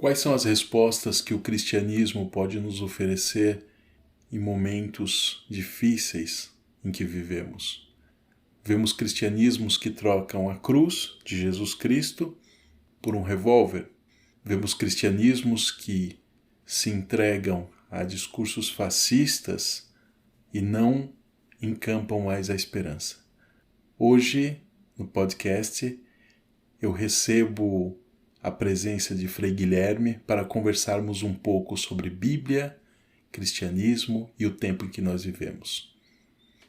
Quais são as respostas que o cristianismo pode nos oferecer em momentos difíceis em que vivemos? Vemos cristianismos que trocam a cruz de Jesus Cristo por um revólver. Vemos cristianismos que se entregam a discursos fascistas e não encampam mais a esperança. Hoje, no podcast, eu recebo a presença de Frei Guilherme para conversarmos um pouco sobre Bíblia, cristianismo e o tempo em que nós vivemos.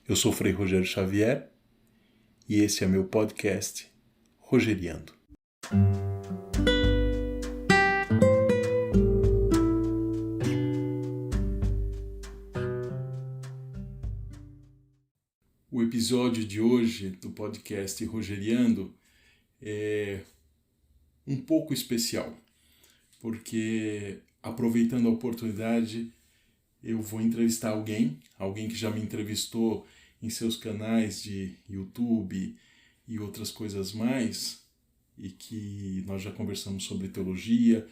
Eu sou Frei Rogério Xavier e esse é meu podcast Rogeriando. O episódio de hoje do podcast Rogeriando é um pouco especial, porque aproveitando a oportunidade eu vou entrevistar alguém que já me entrevistou em seus canais de YouTube e outras coisas mais, e que nós já conversamos sobre teologia,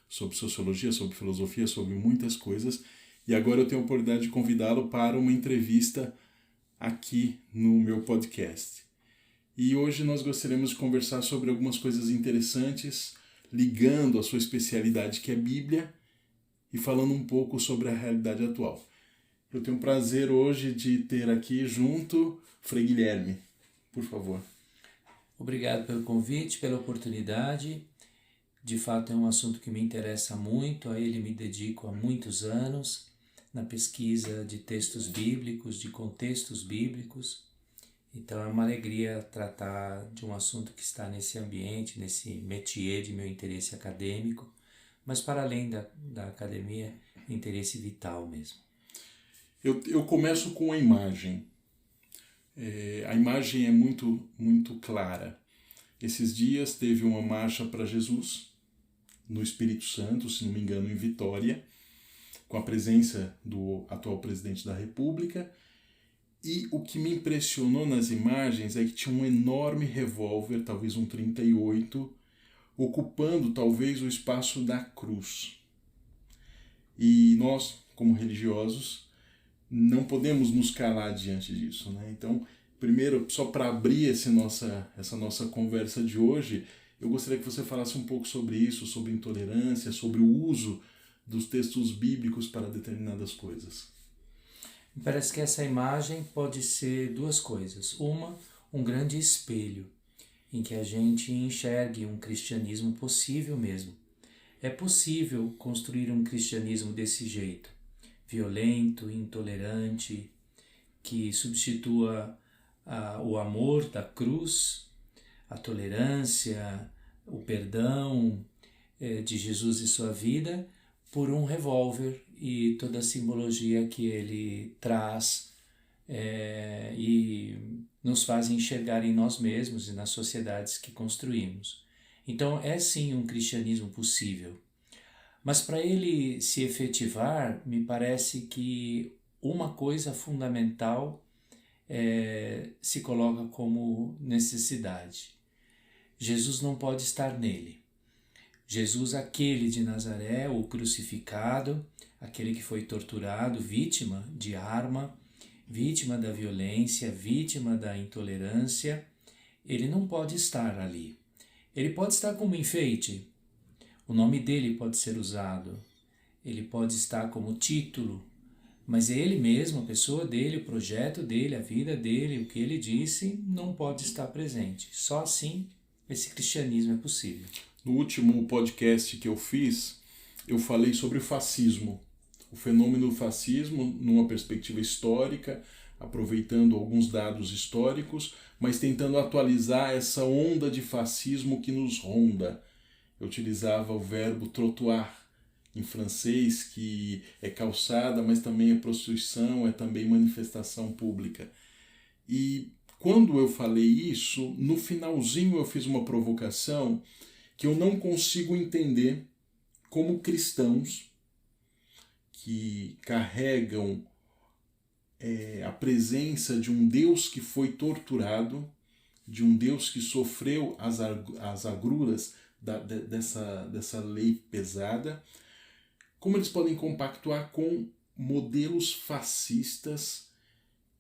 sobre sociologia, sobre filosofia, sobre muitas coisas, e agora eu tenho a oportunidade de convidá-lo para uma entrevista aqui no meu podcast. E hoje nós gostaríamos de conversar sobre algumas coisas interessantes, ligando a sua especialidade que é Bíblia e falando um pouco sobre a realidade atual. Eu tenho o prazer hoje de ter aqui junto Frei Guilherme. Por favor. Obrigado pelo convite, pela oportunidade. De fato é um assunto que me interessa muito, a ele me dedico há muitos anos, na pesquisa de textos bíblicos, de contextos bíblicos. Então é uma alegria tratar de um assunto que está nesse ambiente, nesse métier de meu interesse acadêmico, mas para além da academia, interesse vital mesmo. Eu começo com a imagem. A imagem é muito clara. Esses dias teve uma marcha para Jesus, no Espírito Santo, se não me engano, em Vitória, com a presença do atual presidente da República. E o que me impressionou nas imagens é que tinha um enorme revólver, talvez um 38, ocupando talvez o espaço da cruz. E nós, como religiosos, não podemos nos calar diante disso, né? Então, primeiro, só para abrir essa nossa conversa de hoje, eu gostaria que você falasse um pouco sobre isso, sobre intolerância, sobre o uso dos textos bíblicos para determinadas coisas. Me parece que essa imagem pode ser duas coisas. Uma, um grande espelho, em que a gente enxergue um cristianismo possível mesmo. É possível construir um cristianismo desse jeito, violento, intolerante, que substitua o amor da cruz, a tolerância, o perdão de Jesus e sua vida, por um revólver e toda a simbologia que ele traz e nos faz enxergar em nós mesmos e nas sociedades que construímos. Então é sim um cristianismo possível. Mas para ele se efetivar, me parece que uma coisa fundamental se coloca como necessidade. Jesus não pode estar nele. Jesus, aquele de Nazaré, o crucificado, aquele que foi torturado, vítima de arma, vítima da violência, vítima da intolerância, ele não pode estar ali. Ele pode estar como enfeite, o nome dele pode ser usado, ele pode estar como título, mas ele mesmo, a pessoa dele, o projeto dele, a vida dele, o que ele disse, não pode estar presente. Só assim esse cristianismo é possível. No último podcast que eu fiz, eu falei sobre o fascismo, o fenômeno do fascismo numa perspectiva histórica, aproveitando alguns dados históricos, mas tentando atualizar essa onda de fascismo que nos ronda. Eu utilizava o verbo trottoir em francês, que é calçada, mas também é prostituição, é também manifestação pública. E quando eu falei isso, no finalzinho eu fiz uma provocação que eu não consigo entender como cristãos que carregam a presença de um Deus que foi torturado, de um Deus que sofreu as agruras dessa lei pesada, como eles podem compactuar com modelos fascistas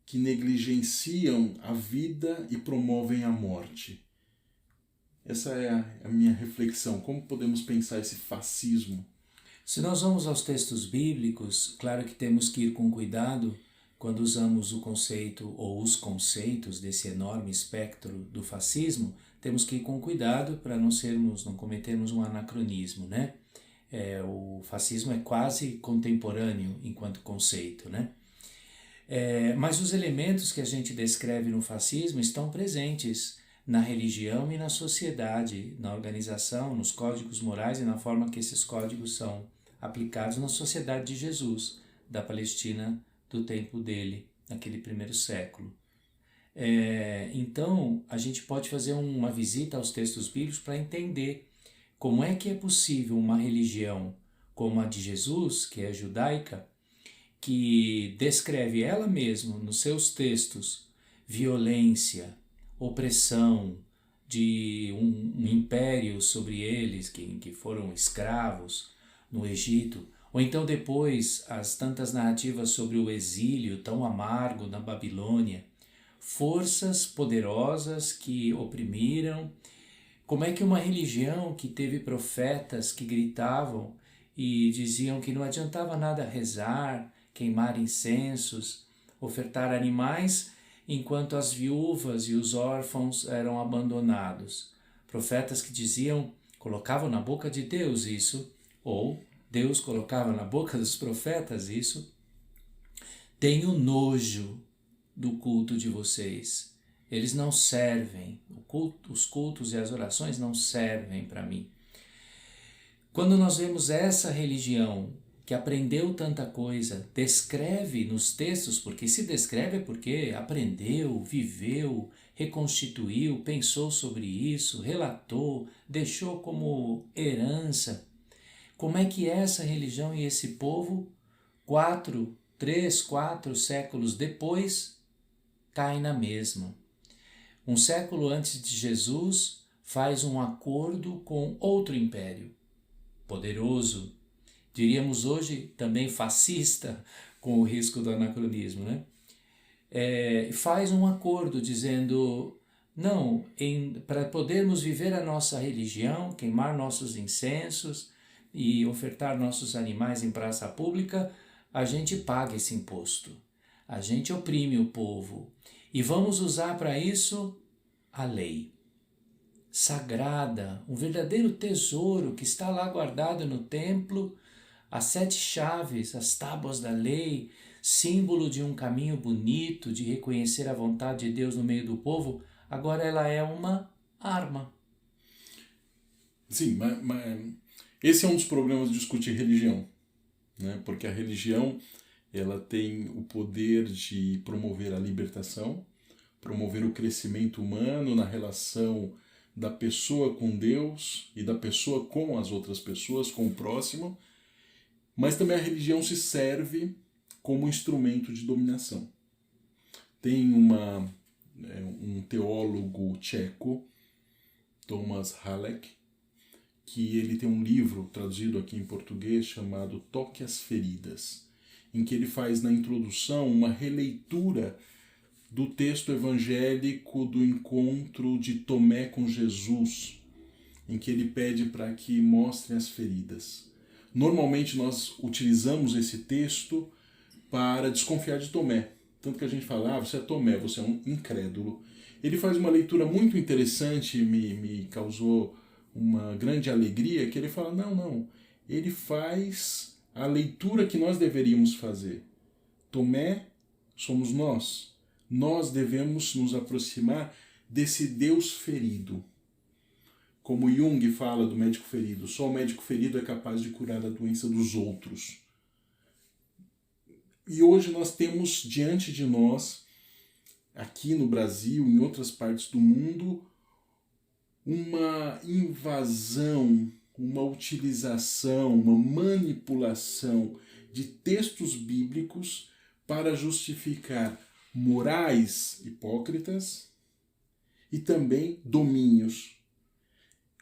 que negligenciam a vida e promovem a morte. Essa é a minha reflexão. Como podemos pensar esse fascismo? Se nós vamos aos textos bíblicos, claro que temos que ir com cuidado quando usamos o conceito ou os conceitos desse enorme espectro do fascismo, temos que ir com cuidado para não cometermos um anacronismo, né? O fascismo é quase contemporâneo enquanto conceito, né? Mas os elementos que a gente descreve no fascismo estão presentes na religião e na sociedade, na organização, nos códigos morais e na forma que esses códigos são aplicados na sociedade de Jesus, da Palestina do tempo dele, naquele primeiro século. Então, a gente pode fazer uma visita aos textos bíblicos para entender como é que é possível uma religião como a de Jesus, que é judaica, que descreve ela mesma nos seus textos violência, opressão de um império sobre eles, que foram escravos no Egito, ou então depois as tantas narrativas sobre o exílio tão amargo na Babilônia, forças poderosas que oprimiram. Como é que uma religião que teve profetas que gritavam e diziam que não adiantava nada rezar, queimar incensos, ofertar animais, enquanto as viúvas e os órfãos eram abandonados. Profetas que diziam, colocavam na boca de Deus isso, ou Deus colocava na boca dos profetas isso. Tenho nojo do culto de vocês. Eles não servem, os cultos e as orações não servem para mim. Quando nós vemos essa religião que aprendeu tanta coisa, descreve nos textos, porque se descreve é porque aprendeu, viveu, reconstituiu, pensou sobre isso, relatou, deixou como herança. Como é que essa religião e esse povo, 3, 4 séculos depois, caem na mesma? Um século antes de Jesus, faz um acordo com outro império, poderoso, diríamos hoje também fascista, com o risco do anacronismo, né? Faz um acordo dizendo, não, para podermos viver a nossa religião, queimar nossos incensos e ofertar nossos animais em praça pública, a gente paga esse imposto, a gente oprime o povo e vamos usar para isso a lei sagrada, um verdadeiro tesouro que está lá guardado no templo, as 7 chaves, as tábuas da lei, símbolo de um caminho bonito, de reconhecer a vontade de Deus no meio do povo, agora ela é uma arma. Sim, mas esse é um dos problemas de discutir religião, né? Porque a religião ela tem o poder de promover a libertação, promover o crescimento humano na relação da pessoa com Deus e da pessoa com as outras pessoas, com o próximo, mas também a religião se serve como instrumento de dominação. Tem um teólogo tcheco, Thomas Halleck, que ele tem um livro traduzido aqui em português chamado Toque às Feridas, em que ele faz na introdução uma releitura do texto evangélico do encontro de Tomé com Jesus, em que ele pede para que mostrem as feridas. Normalmente nós utilizamos esse texto para desconfiar de Tomé. Tanto que a gente fala, você é Tomé, você é um incrédulo. Ele faz uma leitura muito interessante, me causou uma grande alegria, que ele fala, não, ele faz a leitura que nós deveríamos fazer. Tomé somos nós. Nós devemos nos aproximar desse Deus ferido. Como Jung fala do médico ferido, só o médico ferido é capaz de curar a doença dos outros. E hoje nós temos diante de nós, aqui no Brasil, em outras partes do mundo, uma invasão, uma utilização, uma manipulação de textos bíblicos para justificar morais hipócritas e também domínios.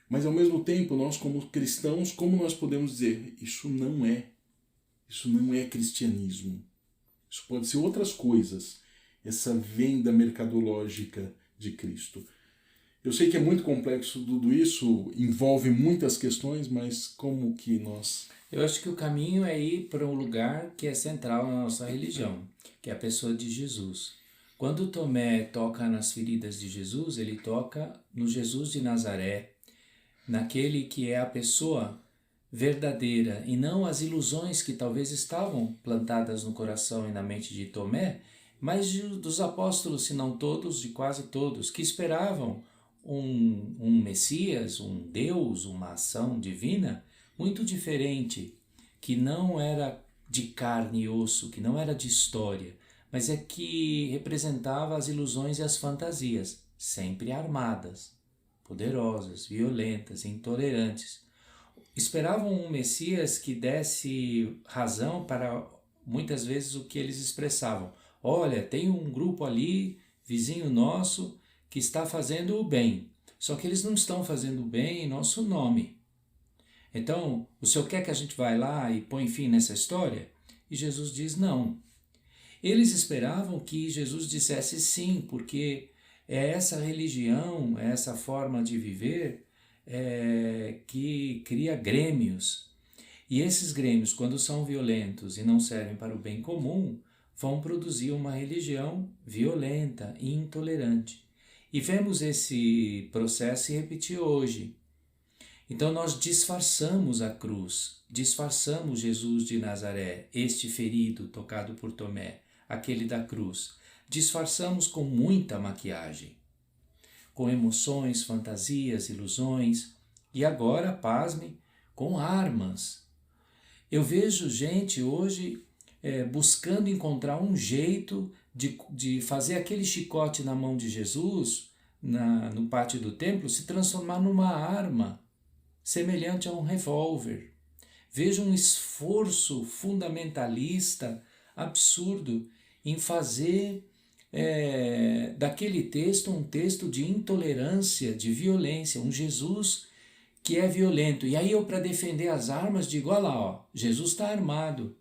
Mas ao mesmo tempo, nós como cristãos, como nós podemos dizer, isso não é cristianismo. Isso pode ser outras coisas, essa venda mercadológica de Cristo. Eu sei que é muito complexo tudo isso, envolve muitas questões, mas como que nós... Eu acho que o caminho é ir para um lugar que é central na nossa religião, que é a pessoa de Jesus. Quando Tomé toca nas feridas de Jesus, ele toca no Jesus de Nazaré, naquele que é a pessoa verdadeira e não as ilusões que talvez estavam plantadas no coração e na mente de Tomé, mas dos apóstolos, se não todos, de quase todos, que esperavam um Messias, um Deus, uma ação divina muito diferente, que não era de carne e osso, que não era de história, mas é que representava as ilusões e as fantasias, sempre armadas, poderosas, violentas, intolerantes. Esperavam um Messias que desse razão para muitas vezes o que eles expressavam. Olha, tem um grupo ali, vizinho nosso, que está fazendo o bem. Só que eles não estão fazendo o bem em nosso nome. Então, o Senhor quer que a gente vá lá e põe fim nessa história? E Jesus diz não. Eles esperavam que Jesus dissesse sim, porque é essa religião, é essa forma de viver que cria grêmios. E esses grêmios, quando são violentos e não servem para o bem comum, vão produzir uma religião violenta e intolerante. E vemos esse processo se repetir hoje. Então nós disfarçamos a cruz, disfarçamos Jesus de Nazaré, este ferido tocado por Tomé, aquele da cruz. Disfarçamos com muita maquiagem, com emoções, fantasias, ilusões e agora, pasme, com armas. Eu vejo gente hoje buscando encontrar um jeito de fazer aquele chicote na mão de Jesus, no pátio do templo, se transformar numa arma semelhante a um revólver. Vejo um esforço fundamentalista absurdo em fazer daquele texto um texto de intolerância, de violência, um Jesus que é violento. E aí eu, para defender as armas, digo, olha lá, ó, Jesus está armado.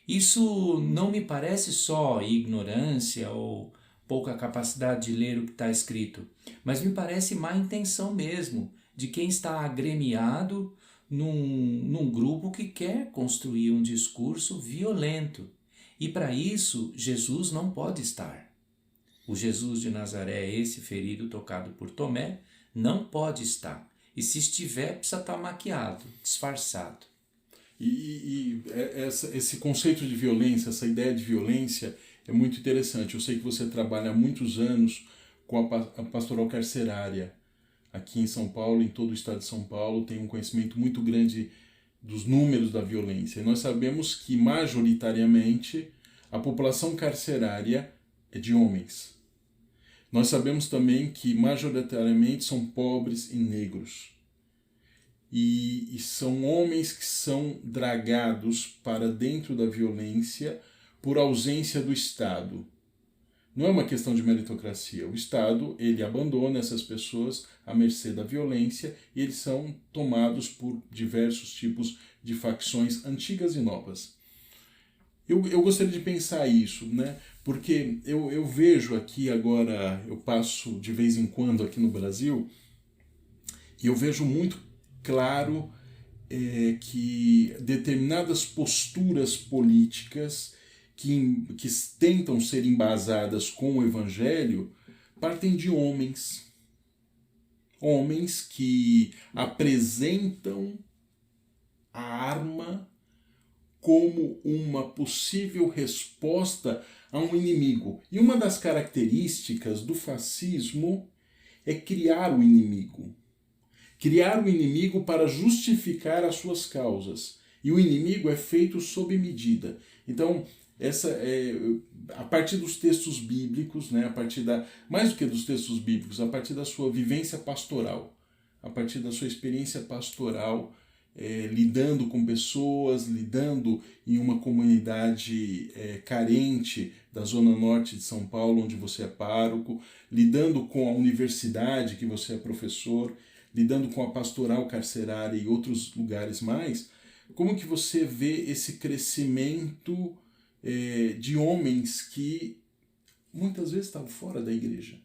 Isso não me parece só ignorância ou pouca capacidade de ler o que está escrito, mas me parece má intenção mesmo, de quem está agremiado num grupo que quer construir um discurso violento. E para isso, Jesus não pode estar. O Jesus de Nazaré, esse ferido tocado por Tomé, não pode estar. E se estiver, precisa estar maquiado, disfarçado. Esse conceito de violência, essa ideia de violência é muito interessante. Eu sei que você trabalha há muitos anos com a pastoral carcerária aqui em São Paulo, em todo o estado de São Paulo, tem um conhecimento muito grande dos números da violência. E nós sabemos que, majoritariamente, a população carcerária é de homens. Nós sabemos também que, majoritariamente, são pobres e negros. E são homens que são dragados para dentro da violência por ausência do Estado. Não é uma questão de meritocracia. O Estado, ele abandona essas pessoas à mercê da violência e eles são tomados por diversos tipos de facções antigas e novas. Eu gostaria de pensar isso, né? Porque eu vejo aqui agora, eu passo de vez em quando aqui no Brasil, e eu vejo muito claro que determinadas posturas políticas que tentam ser embasadas com o Evangelho partem de homens. Homens que apresentam a arma como uma possível resposta a um inimigo. E uma das características do fascismo é criar o inimigo. Criar o inimigo para justificar as suas causas. E o inimigo é feito sob medida. Então, a partir dos textos bíblicos, né, mais do que dos textos bíblicos, a partir da sua vivência pastoral, a partir da sua experiência pastoral, lidando com pessoas, lidando em uma comunidade carente da Zona Norte de São Paulo, onde você é pároco, lidando com a universidade, que você é professor, lidando com a pastoral carcerária e outros lugares mais, como que você vê esse crescimento de homens que muitas vezes estavam fora da igreja,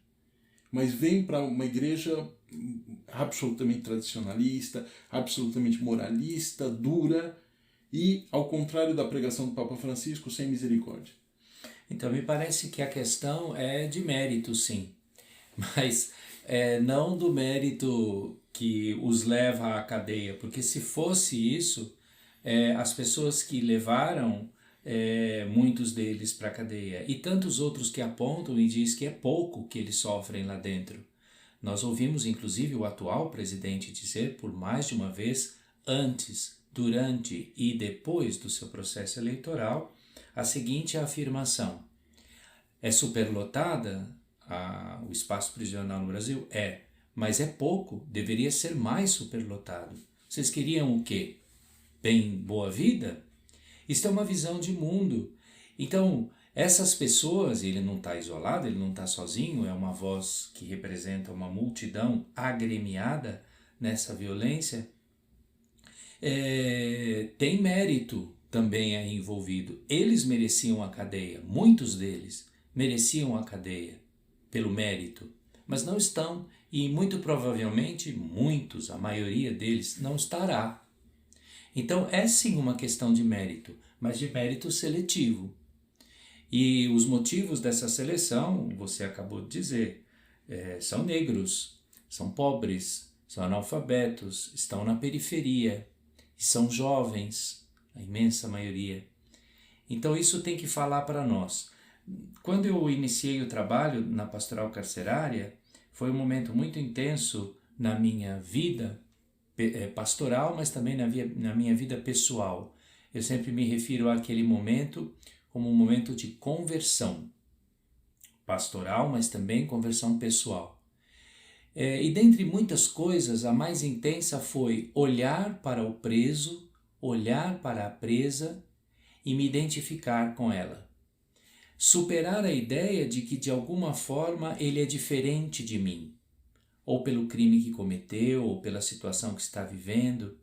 mas vêm para uma igreja absolutamente tradicionalista, absolutamente moralista, dura e, ao contrário da pregação do Papa Francisco, sem misericórdia? Então, me parece que a questão é de mérito, sim, mas não do mérito que os leva à cadeia, porque se fosse isso, as pessoas que levaram muitos deles para a cadeia e tantos outros que apontam e diz que é pouco que eles sofrem lá dentro. Nós ouvimos inclusive o atual presidente dizer por mais de uma vez, antes, durante e depois do seu processo eleitoral, a seguinte afirmação: é superlotada o espaço prisional no Brasil? É, mas é pouco, deveria ser mais superlotado. Vocês queriam o quê? Bem, boa vida? Isto é uma visão de mundo. Então, essas pessoas, ele não está isolado, ele não está sozinho, é uma voz que representa uma multidão agremiada nessa violência, tem mérito também aí envolvido. Eles mereciam a cadeia, muitos deles mereciam a cadeia pelo mérito, mas não estão e muito provavelmente muitos, a maioria deles, não estará. Então é sim uma questão de mérito, mas de mérito seletivo. E os motivos dessa seleção, você acabou de dizer, são negros, são pobres, são analfabetos, estão na periferia, e são jovens, a imensa maioria. Então isso tem que falar para nós. Quando eu iniciei o trabalho na pastoral carcerária, foi um momento muito intenso na minha vida pastoral, mas também na minha vida pessoal. Eu sempre me refiro àquele momento como um momento de conversão pastoral, mas também conversão pessoal. E dentre muitas coisas, a mais intensa foi olhar para o preso, olhar para a presa e me identificar com ela. Superar a ideia de que de alguma forma ele é diferente de mim, ou pelo crime que cometeu, ou pela situação que está vivendo.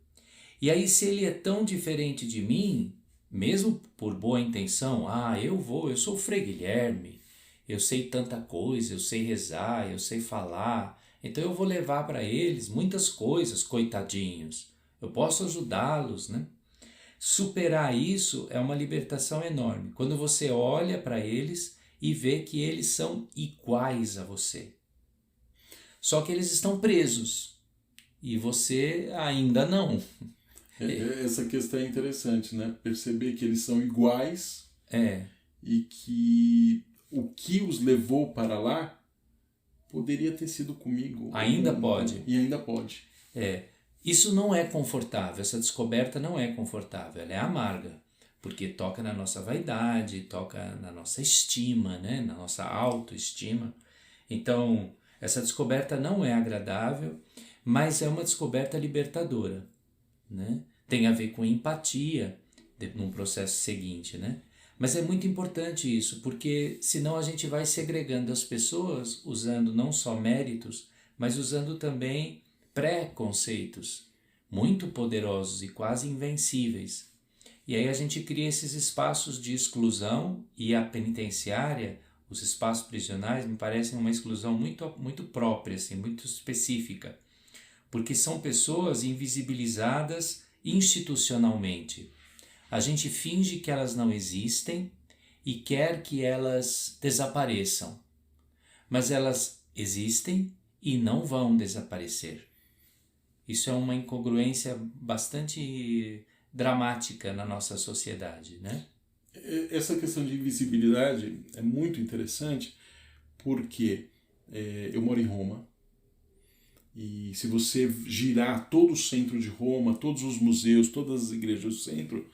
E aí, se ele é tão diferente de mim, mesmo por boa intenção, eu sou o Frei Guilherme, eu sei tanta coisa, eu sei rezar, eu sei falar, então eu vou levar para eles muitas coisas, coitadinhos, eu posso ajudá-los, né? Superar isso é uma libertação enorme, quando você olha para eles e vê que eles são iguais a você. Só que eles estão presos e você ainda não. Essa questão é interessante, né? Perceber que eles são iguais e que o que os levou para lá poderia ter sido comigo. Ainda pode. E ainda pode. Isso não é confortável, essa descoberta não é confortável, ela é amarga, porque toca na nossa vaidade, toca na nossa estima, né? Na nossa autoestima. Então, essa descoberta não é agradável, mas é uma descoberta libertadora, né? Tem a ver com empatia num processo seguinte, né? Mas é muito importante isso, porque senão a gente vai segregando as pessoas usando não só méritos, mas usando também preconceitos muito poderosos e quase invencíveis. E aí a gente cria esses espaços de exclusão, e a penitenciária, os espaços prisionais, me parecem uma exclusão muito, muito própria, assim, muito específica, porque são pessoas invisibilizadas institucionalmente. A gente finge que elas não existem e quer que elas desapareçam, mas elas existem e não vão desaparecer. Isso é uma incongruência bastante dramática na nossa sociedade, né? Essa questão de invisibilidade é muito interessante porque eu moro em Roma e se você girar todo o centro de Roma, todos os museus, todas as igrejas do centro,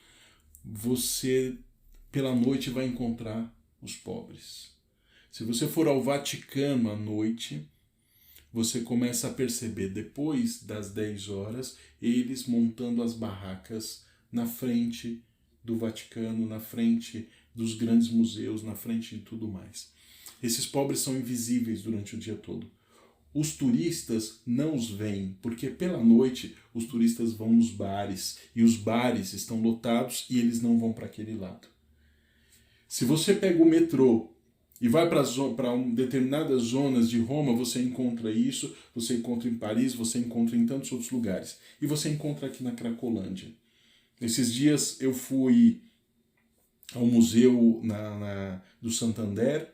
você pela noite vai encontrar os pobres. Se você for ao Vaticano à noite, você começa a perceber depois das 10 horas eles montando as barracas na frente do Vaticano, na frente dos grandes museus, na frente de tudo mais. Esses pobres são invisíveis durante o dia todo. os turistas não os veem, porque pela noite os turistas vão nos bares e os bares estão lotados e eles não vão para aquele lado. Se você pega o metrô e vai para determinadas zonas de Roma, você encontra isso, você encontra em Paris, você encontra em tantos outros lugares. E você encontra aqui na Cracolândia. Esses dias eu fui ao museu do Santander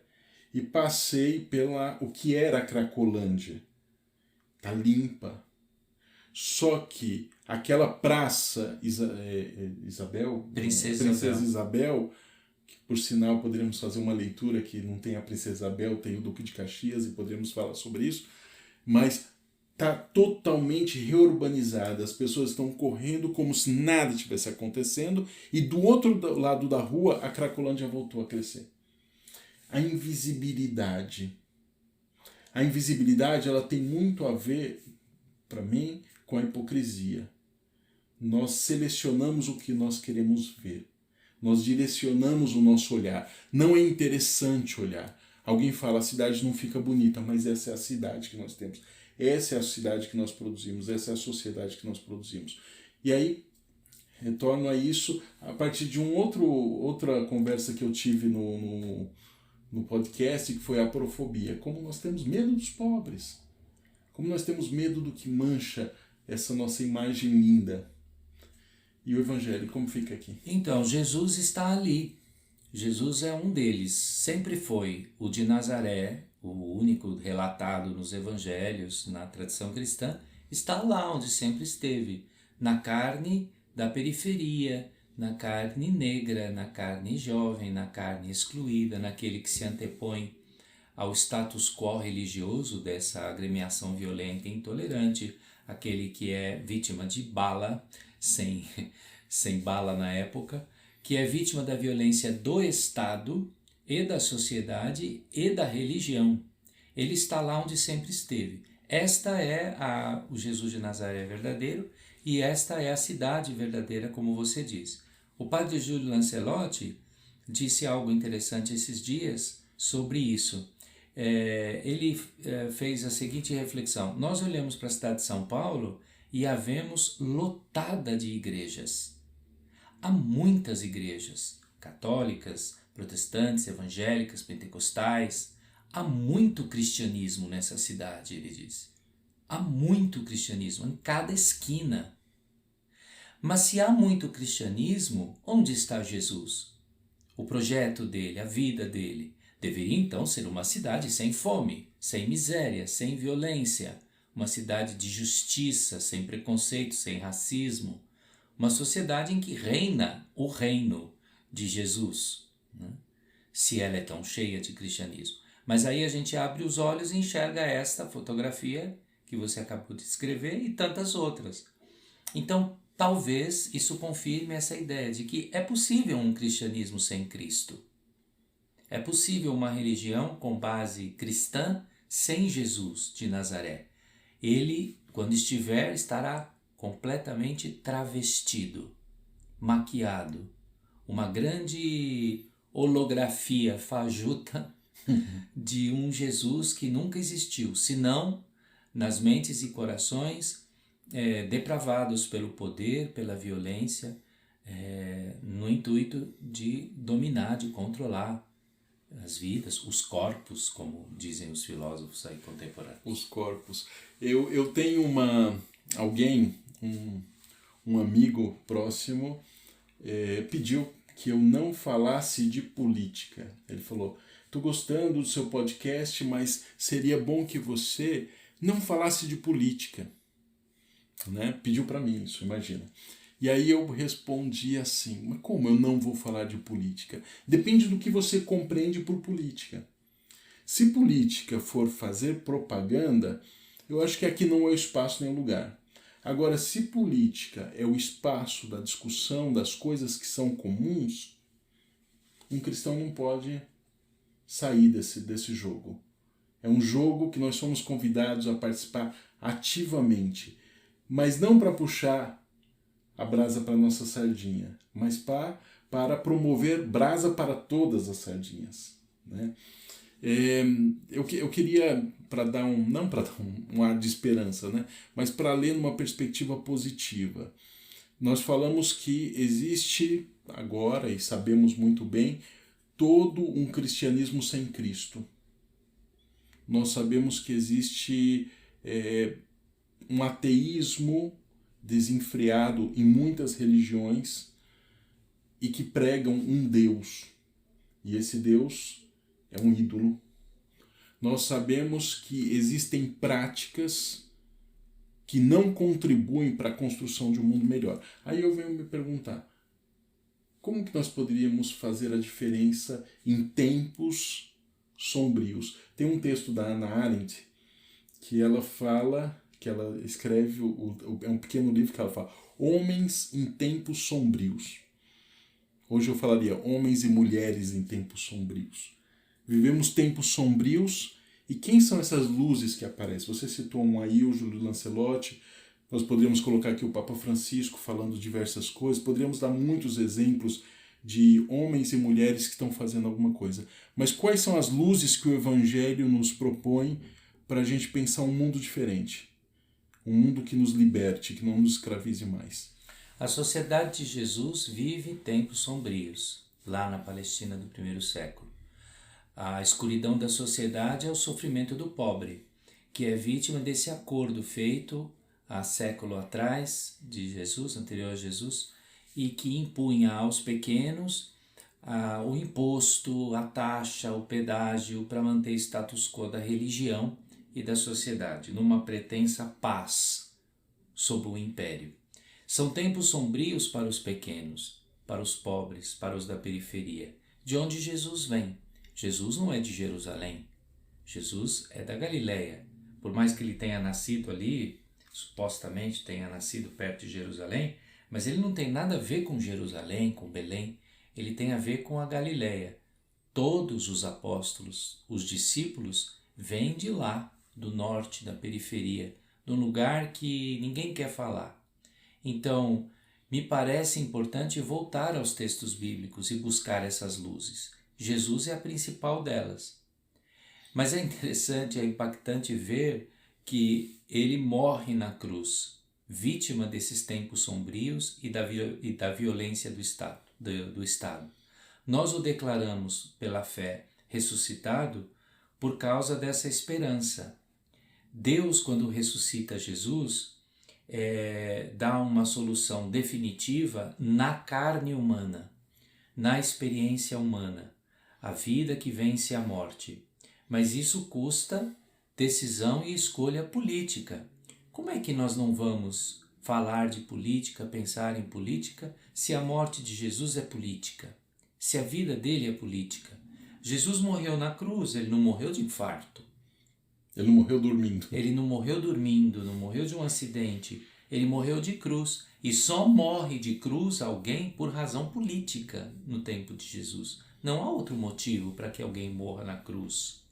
e passei pela o que era a Cracolândia. Tá limpa. Só que aquela praça Princesa Isabel, que por sinal poderíamos fazer uma leitura que não tem a Princesa Isabel, tem o Duque de Caxias e poderíamos falar sobre isso, mas está totalmente reurbanizada, as pessoas estão correndo como se nada tivesse acontecendo e do outro lado da rua a Cracolândia voltou a crescer. A invisibilidade ela tem muito a ver, para mim, com a hipocrisia. Nós selecionamos o que nós queremos ver. Nós direcionamos o nosso olhar. Não é interessante olhar. Alguém fala, a cidade não fica bonita, mas essa é a cidade que nós temos. Essa é a cidade que nós produzimos, essa é a sociedade que nós produzimos. E aí, retorno a isso a partir de outra conversa que eu tive no podcast, que foi a aporofobia. Como nós temos medo dos pobres. Como nós temos medo do que mancha essa nossa imagem linda. E o Evangelho, como fica aqui? Então, Jesus está ali. Jesus é um deles. Sempre foi o de Nazaré, o único relatado nos Evangelhos, na tradição cristã, está lá onde sempre esteve. Na carne da periferia, na carne negra, na carne jovem, na carne excluída, naquele que se antepõe ao status quo religioso dessa agremiação violenta e intolerante, aquele que é vítima de bala, sem bala na época, que é vítima da violência do Estado e da sociedade e da religião. Ele está lá onde sempre esteve. Esta é o Jesus de Nazaré verdadeiro e esta é a cidade verdadeira, como você diz. O padre Júlio Lancelotti disse algo interessante esses dias sobre isso. Ele fez a seguinte reflexão: nós olhamos para a cidade de São Paulo e a vemos lotada de igrejas. Há muitas igrejas, católicas, protestantes, evangélicas, pentecostais. Há muito cristianismo nessa cidade, ele diz. Há muito cristianismo em cada esquina. Mas se há muito cristianismo, onde está Jesus? O projeto dele, a vida dele, deveria então ser uma cidade sem fome, sem miséria, sem violência, uma cidade de justiça, sem preconceito, sem racismo, uma sociedade em que reina o reino de Jesus, né? Se ela é tão cheia de cristianismo. Mas aí a gente abre os olhos e enxerga esta fotografia que você acabou de escrever e tantas outras. Então, talvez isso confirme essa ideia de que é possível um cristianismo sem Cristo. É possível uma religião com base cristã sem Jesus de Nazaré. Ele, quando estiver, estará completamente travestido, maquiado. Uma grande holografia fajuta de um Jesus que nunca existiu, senão nas mentes e corações depravados pelo poder, pela violência, no intuito de dominar, de controlar as vidas, os corpos, como dizem os filósofos aí contemporâneos. Os corpos. Eu tenho um amigo próximo, pediu que eu não falasse de política. Ele falou, estou gostando do seu podcast, mas seria bom que você não falasse de política. Né? Pediu para mim isso, imagina. E aí eu respondi assim, mas como eu não vou falar de política? Depende do que você compreende por política. Se política for fazer propaganda, eu acho que aqui não é o espaço nem o lugar. Agora, se política é o espaço da discussão das coisas que são comuns, um cristão não pode sair desse jogo. É um jogo que nós somos convidados a participar ativamente, mas não para puxar a brasa para a nossa sardinha, mas para promover brasa para todas as sardinhas. Né? Eu queria, para dar não para dar um ar de esperança, né? Mas para ler numa perspectiva positiva. Nós falamos que existe agora, e sabemos muito bem, todo um cristianismo sem Cristo. Nós sabemos que existe um ateísmo desenfreado em muitas religiões e que pregam um Deus. E esse Deus é um ídolo. Nós sabemos que existem práticas que não contribuem para a construção de um mundo melhor. Aí eu venho me perguntar, como que nós poderíamos fazer a diferença em tempos sombrios? Tem um texto da Hannah Arendt que ela fala, que ela escreve, é um pequeno livro que ela fala, Homens em Tempos Sombrios. Hoje eu falaria homens e mulheres em tempos sombrios. Vivemos tempos sombrios, e quem são essas luzes que aparecem? Você citou um aí, o Júlio Lancelotti, nós poderíamos colocar aqui o Papa Francisco falando diversas coisas, poderíamos dar muitos exemplos de homens e mulheres que estão fazendo alguma coisa. Mas quais são as luzes que o Evangelho nos propõe para a gente pensar um mundo diferente? Um mundo que nos liberte, que não nos escravize mais. A sociedade de Jesus vive tempos sombrios, lá na Palestina do primeiro século. A escuridão da sociedade é o sofrimento do pobre, que é vítima desse acordo feito há século atrás de Jesus, anterior a Jesus, e que impunha aos pequenos o imposto, a taxa, o pedágio para manter status quo da religião e da sociedade, numa pretensa paz sob o império. São tempos sombrios para os pequenos, para os pobres, para os da periferia, de onde Jesus vem. Jesus não é de Jerusalém, Jesus é da Galileia. Por mais que ele tenha nascido ali, supostamente tenha nascido perto de Jerusalém, mas ele não tem nada a ver com Jerusalém, com Belém, ele tem a ver com a Galileia. Todos os apóstolos, os discípulos, vêm de lá, do norte, da periferia, de um lugar que ninguém quer falar. Então, me parece importante voltar aos textos bíblicos e buscar essas luzes. Jesus é a principal delas. Mas é interessante, é impactante ver que ele morre na cruz, vítima desses tempos sombrios e da violência do Estado. Nós o declaramos pela fé ressuscitado por causa dessa esperança. Deus, quando ressuscita Jesus, dá uma solução definitiva na carne humana, na experiência humana, a vida que vence a morte. Mas isso custa decisão e escolha política. Como é que nós não vamos falar de política, pensar em política, se a morte de Jesus é política? Se a vida dele é política? Jesus morreu na cruz, ele não morreu de infarto. Ele não morreu dormindo. Ele não morreu dormindo, não morreu de um acidente. Ele morreu de cruz. E só morre de cruz alguém por razão política no tempo de Jesus. Não há outro motivo para que alguém morra na cruz.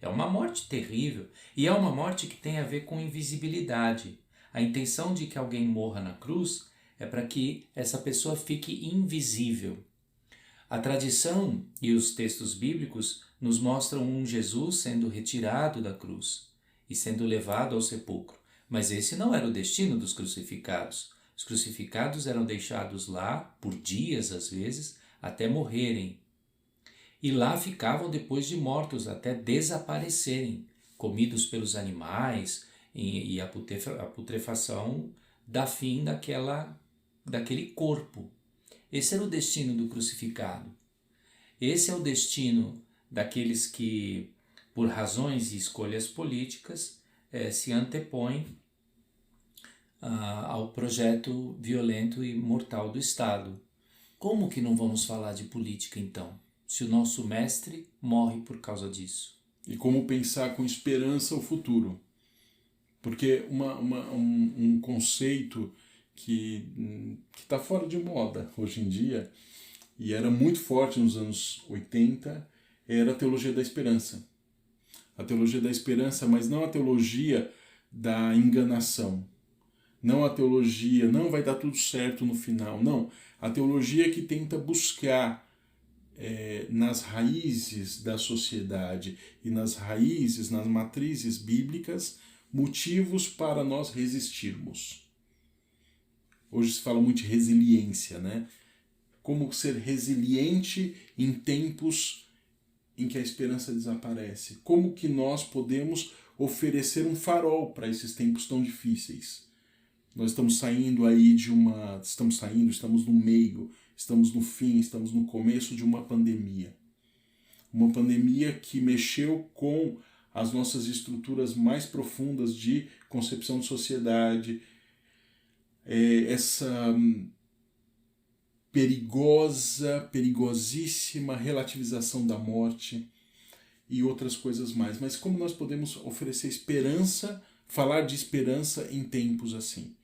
É uma morte terrível. E é uma morte que tem a ver com invisibilidade. A intenção de que alguém morra na cruz é para que essa pessoa fique invisível. A tradição e os textos bíblicos nos mostram um Jesus sendo retirado da cruz e sendo levado ao sepulcro. Mas esse não era o destino dos crucificados. Os crucificados eram deixados lá, por dias às vezes, até morrerem. E lá ficavam depois de mortos, até desaparecerem, comidos pelos animais, e a putrefação dá fim daquele corpo. Esse era o destino do crucificado. Esse é o destino daqueles que, por razões e escolhas políticas, se antepõem ao projeto violento e mortal do Estado. Como que não vamos falar de política, então, se o nosso mestre morre por causa disso? E como pensar com esperança o futuro? Porque um conceito que está fora de moda hoje em dia, e era muito forte nos anos 80, era a teologia da esperança. A teologia da esperança, mas não a teologia da enganação. Não a teologia, não vai dar tudo certo no final. Não, a teologia que tenta buscar nas raízes da sociedade e nas matrizes bíblicas, motivos para nós resistirmos. Hoje se fala muito de resiliência, né? Como ser resiliente em tempos em que a esperança desaparece. Como que nós podemos oferecer um farol para esses tempos tão difíceis? Nós estamos saindo aí estamos no meio, estamos no fim, estamos no começo de uma pandemia. Uma pandemia que mexeu com as nossas estruturas mais profundas de concepção de sociedade, essa perigosíssima relativização da morte e outras coisas mais. Mas como nós podemos oferecer esperança, falar de esperança em tempos assim?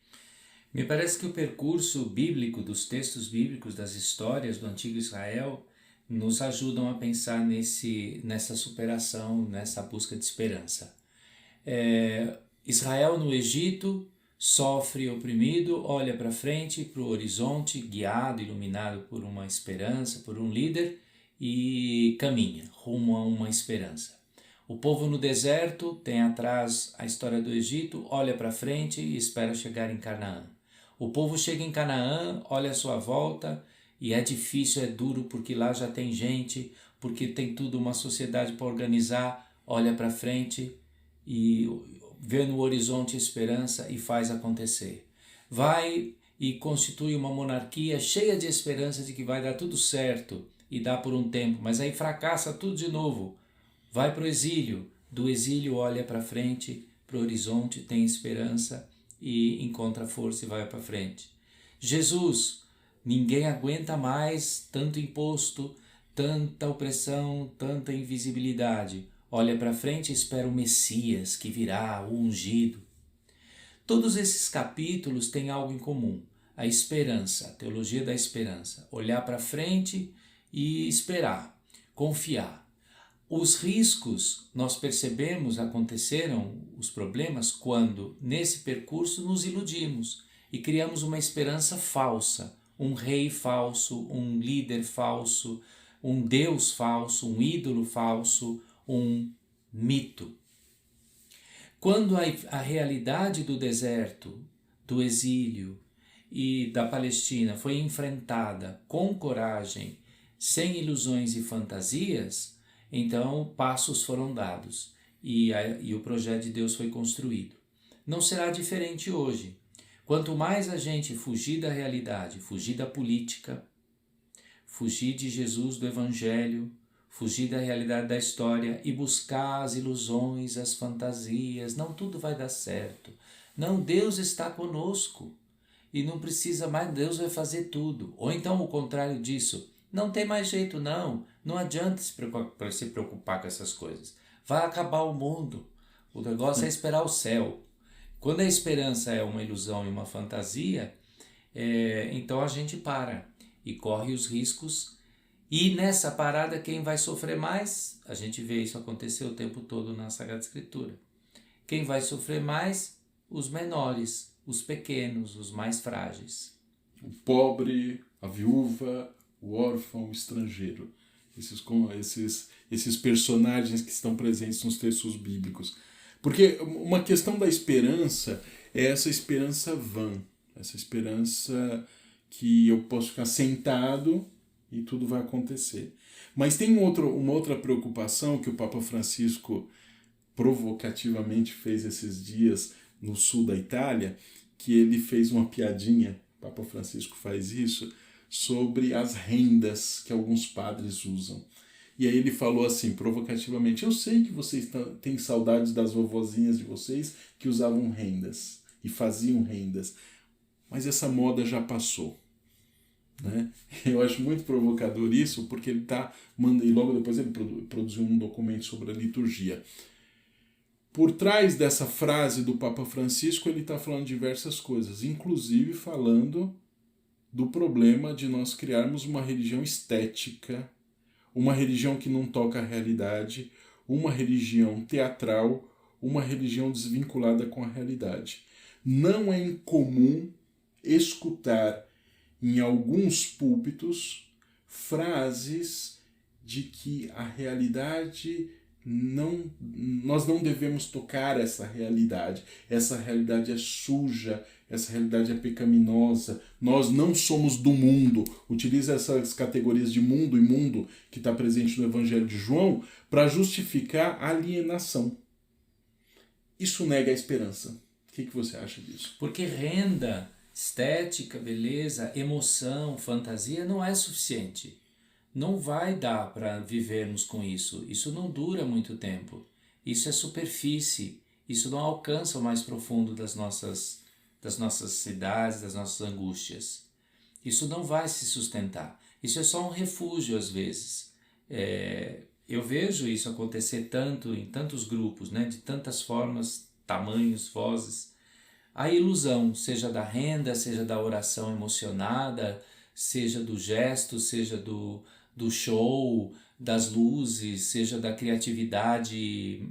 Me parece que o percurso bíblico, dos textos bíblicos, das histórias do antigo Israel, nos ajudam a pensar nessa superação, nessa busca de esperança. Israel no Egito sofre oprimido, olha para frente, para o horizonte, guiado, iluminado por uma esperança, por um líder, e caminha rumo a uma esperança. O povo no deserto tem atrás a história do Egito, olha para frente e espera chegar em Canaã. O povo chega em Canaã, olha à sua volta e é difícil, é duro, porque lá já tem gente, porque tem tudo, uma sociedade para organizar, olha para frente e vê no horizonte esperança e faz acontecer. Vai e constitui uma monarquia cheia de esperança de que vai dar tudo certo e dá por um tempo, mas aí fracassa tudo de novo. Vai para o exílio, do exílio olha para frente, para o horizonte, tem esperança e encontra força e vai para frente. Jesus, ninguém aguenta mais tanto imposto, tanta opressão, tanta invisibilidade. Olha para frente e espera o Messias que virá, o ungido. Todos esses capítulos têm algo em comum: a esperança, a teologia da esperança. Olhar para frente e esperar, confiar. Os riscos, nós percebemos, aconteceram os problemas quando, nesse percurso, nos iludimos e criamos uma esperança falsa, um rei falso, um líder falso, um Deus falso, um ídolo falso, um mito. Quando a realidade do deserto, do exílio e da Palestina foi enfrentada com coragem, sem ilusões e fantasias, então passos foram dados e o projeto de Deus foi construído. Não será diferente hoje. Quanto mais a gente fugir da realidade, fugir da política, fugir de Jesus, do Evangelho, fugir da realidade da história e buscar as ilusões, as fantasias, não tudo vai dar certo. Não, Deus está conosco e não precisa mais, Deus vai fazer tudo. Ou então o contrário disso, não tem mais jeito não adianta se preocupar com essas coisas. Vai acabar o mundo, o negócio é esperar o céu. Quando a esperança é uma ilusão e uma fantasia, então a gente para e corre os riscos. E nessa parada, quem vai sofrer mais? A gente vê isso acontecer o tempo todo na Sagrada Escritura. Quem vai sofrer mais? Os menores, os pequenos, os mais frágeis. O pobre, a viúva, o órfão, o estrangeiro. Esses personagens que estão presentes nos textos bíblicos. Porque uma questão da esperança é essa esperança vã, essa esperança que eu posso ficar sentado e tudo vai acontecer. Mas tem uma outra preocupação que o Papa Francisco provocativamente fez esses dias no sul da Itália, que ele fez uma piadinha, o Papa Francisco faz isso, sobre as rendas que alguns padres usam. E aí ele falou assim, provocativamente: eu sei que vocês têm saudades das vovozinhas de vocês que usavam rendas e faziam rendas, mas essa moda já passou. Né? Eu acho muito provocador isso, porque ele e logo depois ele produziu um documento sobre a liturgia. Por trás dessa frase do Papa Francisco, ele está falando diversas coisas, inclusive falando do problema de nós criarmos uma religião estética, uma religião que não toca a realidade, uma religião teatral, uma religião desvinculada com a realidade. Não é incomum escutar em alguns púlpitos frases de que a realidade nós não devemos tocar essa realidade é suja, essa realidade é pecaminosa, nós não somos do mundo. Utiliza essas categorias de mundo e mundo que está presente no Evangelho de João para justificar a alienação. Isso nega a esperança. O que você acha disso? Porque renda, estética, beleza, emoção, fantasia não é suficiente. Não vai dar para vivermos com isso. Isso não dura muito tempo. Isso é superfície. Isso não alcança o mais profundo das nossas cidades, das nossas angústias. Isso não vai se sustentar. Isso é só um refúgio às vezes. Eu vejo isso acontecer tanto em tantos grupos, né, de tantas formas, tamanhos, vozes. A ilusão, seja da renda, seja da oração emocionada, seja do gesto, seja do show, das luzes, seja da criatividade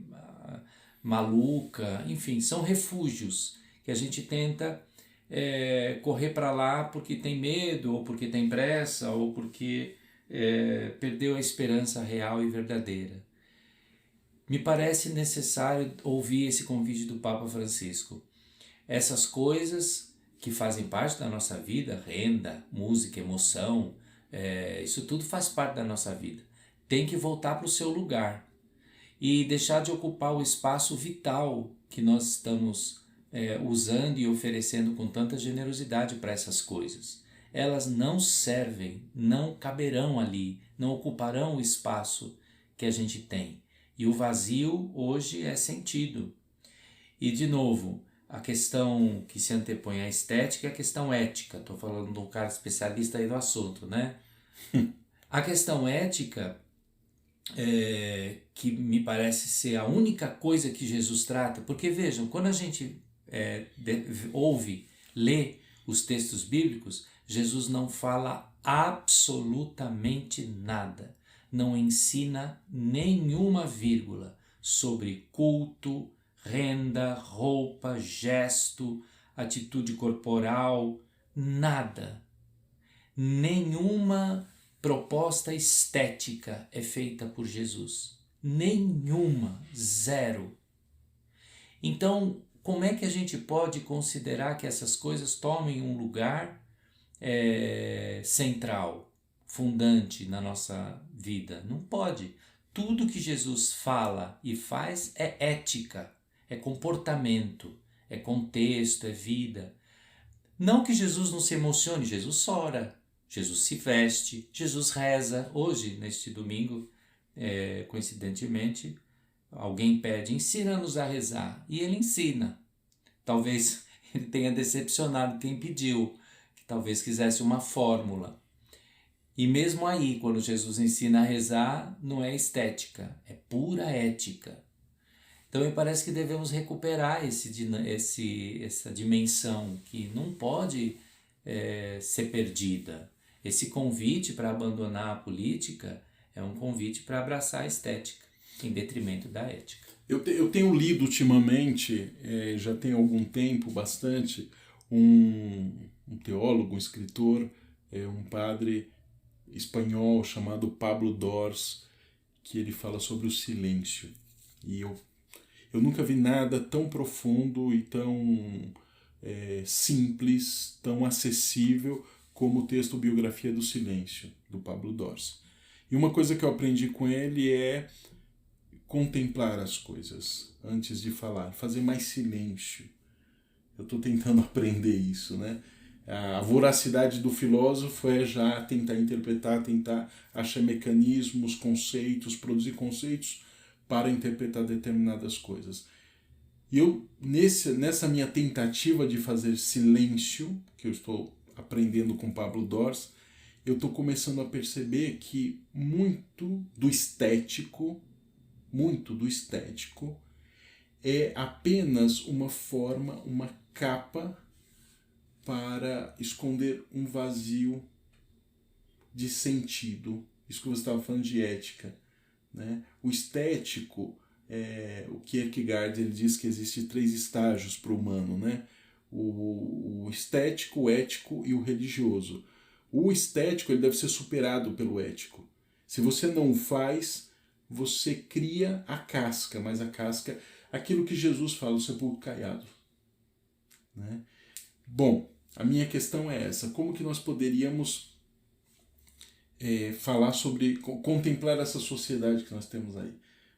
maluca, enfim, são refúgios que a gente tenta correr para lá porque tem medo, ou porque tem pressa, ou porque perdeu a esperança real e verdadeira. Me parece necessário ouvir esse convite do Papa Francisco. Essas coisas que fazem parte da nossa vida, renda, música, emoção, isso tudo faz parte da nossa vida. Tem que voltar para o seu lugar e deixar de ocupar o espaço vital que nós estamos usando e oferecendo com tanta generosidade para essas coisas. Elas não servem, não caberão ali, não ocuparão o espaço que a gente tem. E o vazio hoje é sentido. E de novo, a questão que se antepõe à estética é a questão ética. Estou falando de um cara especialista aí no assunto, né? A questão ética, que me parece ser a única coisa que Jesus trata, porque vejam, quando a gente lê os textos bíblicos, Jesus não fala absolutamente nada, não ensina nenhuma vírgula sobre culto, renda, roupa, gesto, atitude corporal, nada. Nenhuma proposta estética é feita por Jesus. Nenhuma, zero. Então, como é que a gente pode considerar que essas coisas tomem um lugar central, fundante na nossa vida? Não pode. Tudo que Jesus fala e faz é ética, é comportamento, é contexto, é vida. Não que Jesus não se emocione, Jesus ora, Jesus se veste, Jesus reza. Hoje, neste domingo, coincidentemente, alguém pede, ensina-nos a rezar, e ele ensina. Talvez ele tenha decepcionado quem pediu, que talvez quisesse uma fórmula. E mesmo aí, quando Jesus ensina a rezar, não é estética, é pura ética. Então me parece que devemos recuperar essa dimensão que não pode ser perdida. Esse convite para abandonar a política é um convite para abraçar a estética, em detrimento da ética. Eu tenho lido ultimamente, já tem algum tempo, bastante, um teólogo, um escritor, um padre espanhol chamado Pablo Dors, que ele fala sobre o silêncio. E eu nunca vi nada tão profundo e tão simples, tão acessível como o texto Biografia do Silêncio, do Pablo Dors. E uma coisa que eu aprendi com ele é contemplar as coisas antes de falar, fazer mais silêncio. Eu estou tentando aprender isso, né? A voracidade do filósofo é já tentar interpretar, tentar achar mecanismos, conceitos, produzir conceitos para interpretar determinadas coisas. E eu, nessa minha tentativa de fazer silêncio, que eu estou aprendendo com Pablo Dors, eu estou começando a perceber que muito do estético é apenas uma forma, uma capa para esconder um vazio de sentido. Isso que você estava falando de ética, né? O estético, o Kierkegaard, ele diz que existe 3 estágios para o humano, né? O estético, o ético e o religioso. O estético ele deve ser superado pelo ético. Se você não faz, você cria a casca, mas a casca, aquilo que Jesus fala, o sepulcro caiado. Né? Bom, a minha questão é essa: como que nós poderíamos falar sobre, contemplar essa sociedade que nós temos aí?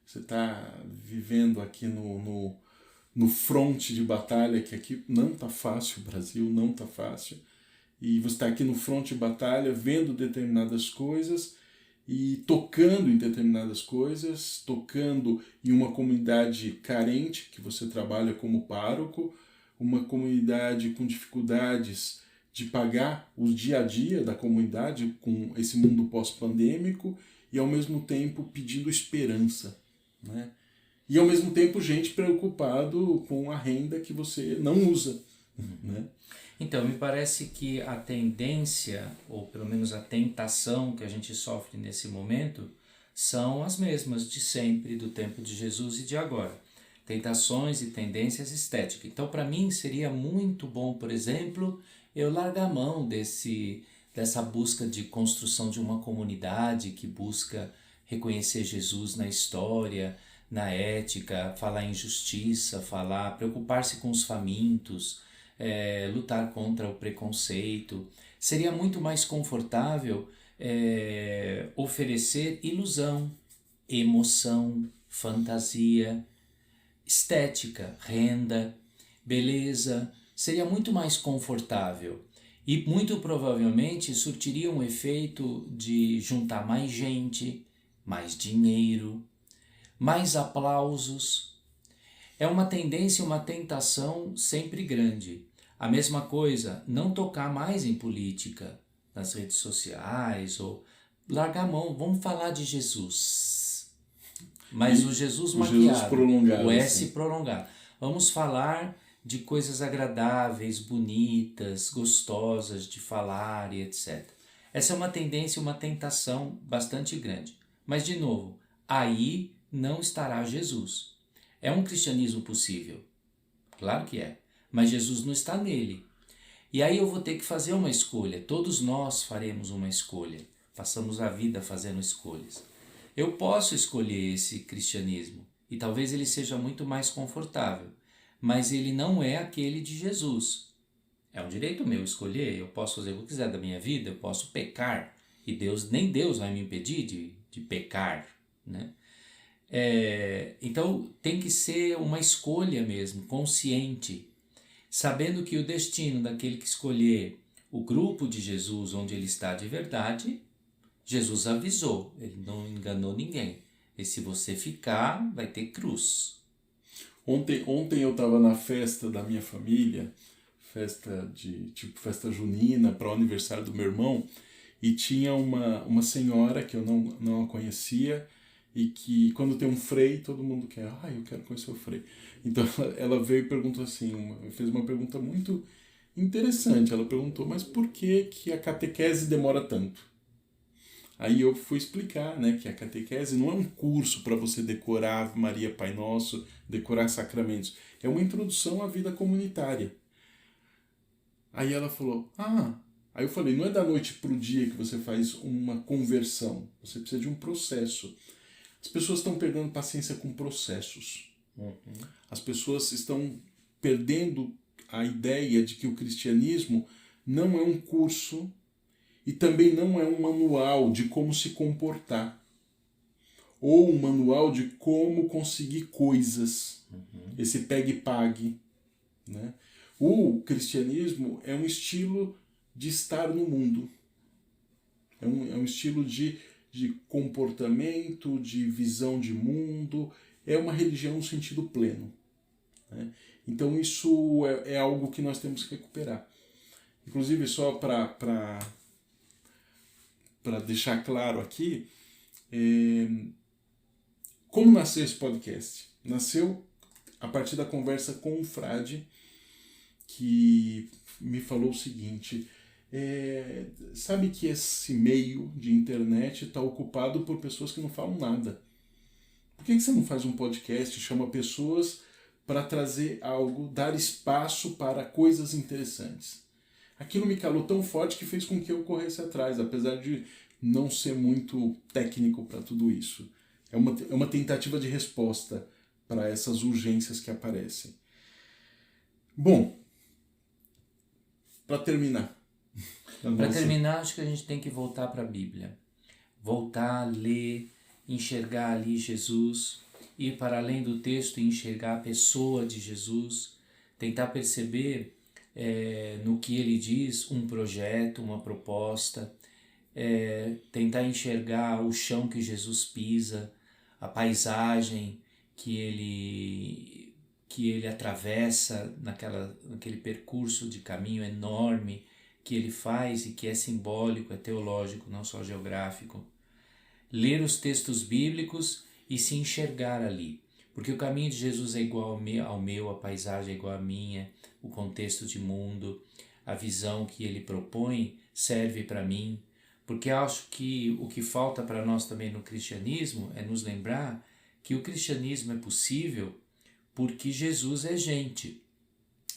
Você está vivendo aqui no fronte de batalha, que aqui não está fácil, o Brasil não está fácil, e você está aqui no fronte de batalha, vendo determinadas coisas e tocando em determinadas coisas, tocando em uma comunidade carente, que você trabalha como pároco, uma comunidade com dificuldades de pagar o dia a dia da comunidade com esse mundo pós-pandêmico e ao mesmo tempo pedindo esperança, né? E ao mesmo tempo gente preocupado com a renda que você não usa, né? Então, me parece que a tendência, ou pelo menos a tentação que a gente sofre nesse momento, são as mesmas de sempre, do tempo de Jesus e de agora. Tentações e tendências estéticas. Então, para mim, seria muito bom, por exemplo, eu largar a mão dessa busca de construção de uma comunidade que busca reconhecer Jesus na história, na ética, falar em justiça, preocupar-se com os famintos, lutar contra o preconceito. Seria muito mais confortável oferecer ilusão, emoção, fantasia, estética, renda, beleza. Seria muito mais confortável e muito provavelmente surtiria um efeito de juntar mais gente, mais dinheiro, mais aplausos. É uma tendência, uma tentação sempre grande. A mesma coisa, não tocar mais em política nas redes sociais, ou largar a mão, vamos falar de Jesus. Mas o Jesus maquiado, Jesus prolongado, o S assim. prolongado. Vamos falar de coisas agradáveis, bonitas, gostosas de falar e etc. Essa é uma tendência, uma tentação bastante grande. Mas, de novo, aí não estará Jesus. É um cristianismo possível? Claro que é. Mas Jesus não está nele. E aí eu vou ter que fazer uma escolha. Todos nós faremos uma escolha. Passamos a vida fazendo escolhas. Eu posso escolher esse cristianismo. E talvez ele seja muito mais confortável. Mas ele não é aquele de Jesus. É um direito meu escolher. Eu posso fazer o que eu quiser da minha vida. Eu posso pecar. E nem Deus vai me impedir de pecar, né? Então tem que ser uma escolha mesmo, consciente, sabendo que o destino daquele que escolher o grupo de Jesus onde ele está de verdade, Jesus avisou, ele não enganou ninguém. E se você ficar, vai ter cruz. Ontem eu estava na festa da minha família, festa junina para o aniversário do meu irmão, e tinha uma senhora que eu não a conhecia, e que quando tem um frei, todo mundo quer, eu quero conhecer o frei. Então ela veio e perguntou assim, fez uma pergunta muito interessante. Ela perguntou, mas por que a catequese demora tanto? Aí eu fui explicar, né, que a catequese não é um curso para você decorar Ave Maria, Pai Nosso, decorar sacramentos. É uma introdução à vida comunitária. Aí ela falou, Aí eu falei, não é da noite para o dia que você faz uma conversão. Você precisa de um processo. As pessoas estão perdendo paciência com processos. As pessoas estão perdendo a ideia de que o cristianismo não é um curso e também não é um manual de como se comportar. Ou um manual de como conseguir coisas. Esse pegue e pague. Né? O cristianismo é um estilo de estar no mundo. É um estilo de comportamento, de visão de mundo. É uma religião no sentido pleno. Né? Então isso é algo que nós temos que recuperar. Inclusive, só para deixar claro aqui, como nasceu esse podcast? Nasceu a partir da conversa com um frade que me falou o seguinte, sabe que esse meio de internet está ocupado por pessoas que não falam nada. Por que você não faz um podcast, chama pessoas para trazer algo, dar espaço para coisas interessantes? aquilo me calou tão forte que fez com que eu corresse atrás, apesar de não ser muito técnico para tudo isso. É uma tentativa de resposta para essas urgências que aparecem. Bom, para terminar. Para terminar, acho que a gente tem que voltar para a Bíblia. Voltar, ler, enxergar ali Jesus, ir para além do texto e enxergar a pessoa de Jesus, tentar perceber no que ele diz um projeto, uma proposta, tentar enxergar o chão que Jesus pisa, a paisagem que ele atravessa naquele percurso de caminho enorme que ele faz e que é simbólico, é teológico, não só geográfico. Ler os textos bíblicos e se enxergar ali, porque o caminho de Jesus é igual ao meu, a paisagem é igual à minha, o contexto de mundo, a visão que ele propõe serve para mim, porque acho que o que falta para nós também no cristianismo é nos lembrar que o cristianismo é possível porque Jesus é gente.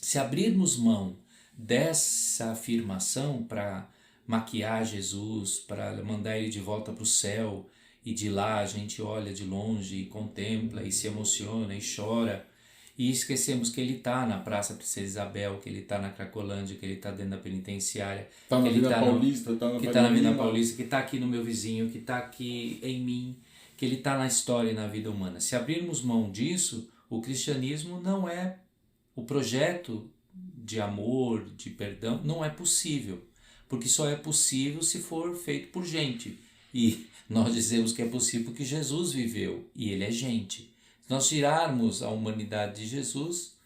Se abrirmos mão dessa afirmação para maquiar Jesus, para mandar ele de volta para o céu, e de lá a gente olha de longe e contempla e se emociona e chora, e esquecemos que ele está na Praça Princesa Isabel, que ele está na Cracolândia, que ele está dentro da penitenciária, Tá na que ele Vila está Paulista, tá na que está na Vila Lima. Paulista, que está aqui no meu vizinho, que está aqui em mim, que ele está na história e na vida humana. Se abrirmos mão disso, o cristianismo não é o projeto de amor, de perdão, não é possível, porque só é possível se for feito por gente. E nós dizemos que é possível porque Jesus viveu e ele é gente. Se nós tirarmos a humanidade de Jesus,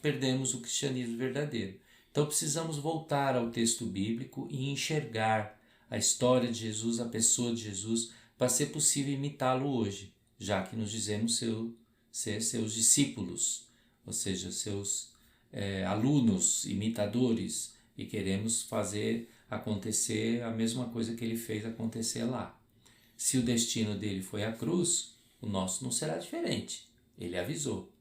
perdemos o cristianismo verdadeiro. Então precisamos voltar ao texto bíblico e enxergar a história de Jesus, a pessoa de Jesus, para ser possível imitá-lo hoje, já que nos dizemos ser seus discípulos, ou seja, seus alunos, imitadores, e queremos fazer acontecer a mesma coisa que ele fez acontecer lá. Se o destino dele foi a cruz, o nosso não será diferente. Ele avisou.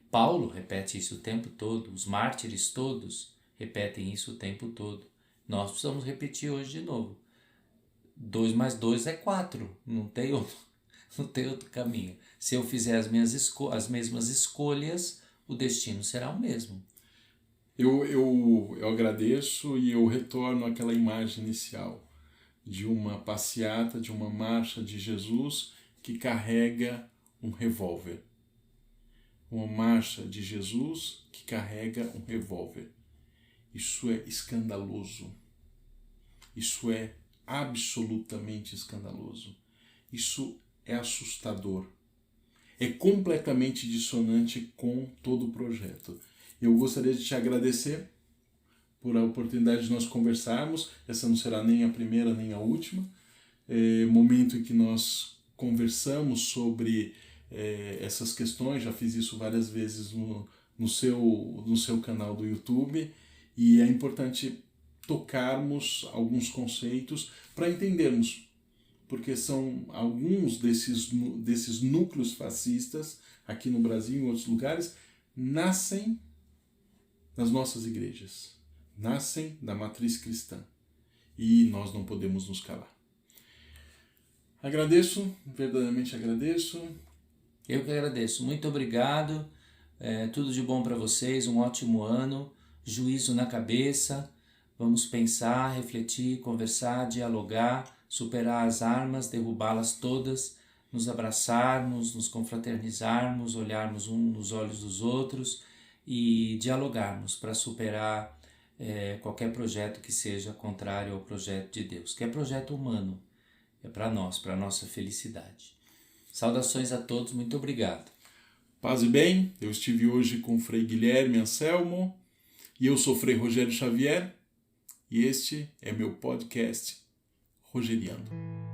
Paulo repete isso o tempo todo, os mártires todos repetem isso o tempo todo. Nós precisamos repetir hoje de novo. 2 mais 2 é 4, não tem outro caminho. Se eu fizer as mesmas escolhas, o destino será o mesmo. Eu agradeço e eu retorno àquela imagem inicial de uma passeata, de uma marcha de Jesus que carrega um revólver. Uma marcha de Jesus que carrega um revólver. Isso é escandaloso. Isso é absolutamente escandaloso. Isso é assustador. É completamente dissonante com todo o projeto. Eu gostaria de te agradecer por a oportunidade de nós conversarmos. Essa não será nem a primeira nem a última. Momento em que nós conversamos sobre essas questões. Já fiz isso várias vezes no seu canal do YouTube. E é importante tocarmos alguns conceitos para entendermos, porque são alguns desses núcleos fascistas aqui no Brasil e em outros lugares nascem nas nossas igrejas, nascem da matriz cristã e nós não podemos nos calar. Agradeço, verdadeiramente agradeço. Eu que agradeço, muito obrigado, tudo de bom para vocês, um ótimo ano, juízo na cabeça, vamos pensar, refletir, conversar, dialogar, superar as armas, derrubá-las todas, nos abraçarmos, nos confraternizarmos, olharmos uns nos olhos dos outros e dialogarmos para superar qualquer projeto que seja contrário ao projeto de Deus, que é projeto humano, é para nós, para a nossa felicidade. Saudações a todos, muito obrigado. Paz e bem, eu estive hoje com o Frei Guilherme Anselmo e eu sou Frei Rogério Xavier e este é meu podcast Rogeriano.